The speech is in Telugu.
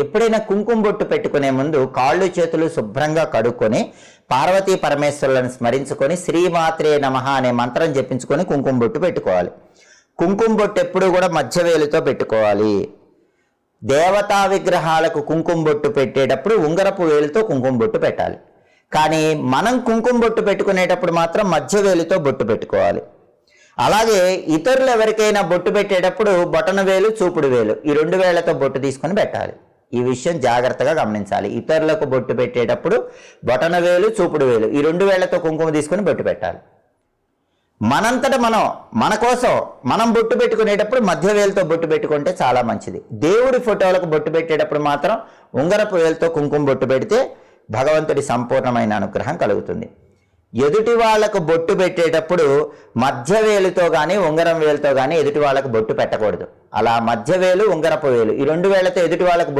ఎప్పుడైనా కుంకుమ బొట్టు పెట్టుకునే ముందు కాళ్ళు చేతులు శుభ్రంగా కడుక్కొని పార్వతీ పరమేశ్వరులను స్మరించుకొని శ్రీమాత్రే నమః అనే మంత్రం జపించుకొని కుంకుమ బొట్టు పెట్టుకోవాలి. కుంకుమ బొట్టు ఎప్పుడు కూడా మధ్య వేలుతో పెట్టుకోవాలి. దేవతా విగ్రహాలకు కుంకుమ బొట్టు పెట్టేటప్పుడు ఉంగరపు వేలుతో కుంకుమ బొట్టు పెట్టాలి. కానీ మనం కుంకుమ బొట్టు పెట్టుకునేటప్పుడు మాత్రం మధ్య వేలుతో బొట్టు పెట్టుకోవాలి. అలాగే ఇతరులు ఎవరికైనా బొట్టు పెట్టేటప్పుడు బొటన వేలు చూపుడు వేలు ఈ 2 వేళ్లతో బొట్టు తీసుకొని పెట్టాలి. ఈ విషయం జాగ్రత్తగా గమనించాలి. ఇతరులకు బొట్టు పెట్టేటప్పుడు బొటన వేలు చూపుడు వేలు ఈ 2 వేళ్లతో కుంకుమ తీసుకొని బొట్టు పెట్టాలి. మనంతట మన కోసం మనం బొట్టు పెట్టుకునేటప్పుడు మధ్య వేలుతో బొట్టు పెట్టుకుంటే చాలా మంచిది. దేవుడి ఫోటోలకు బొట్టు పెట్టేటప్పుడు మాత్రం ఉంగరపు వేలుతో కుంకుమ బొట్టు పెడితే భగవంతుడి సంపూర్ణమైన అనుగ్రహం కలుగుతుంది. ఎదుటి వాళ్లకు బొట్టు పెట్టేటప్పుడు మధ్య వేలుతో కానీ ఉంగరం వేలుతో కానీ ఎదుటి వాళ్ళకు బొట్టు పెట్టకూడదు. అలా మధ్య వేలు ఉంగరపు వేలు ఈ 2 వేళ్లతో ఎదుటి వాళ్ళకు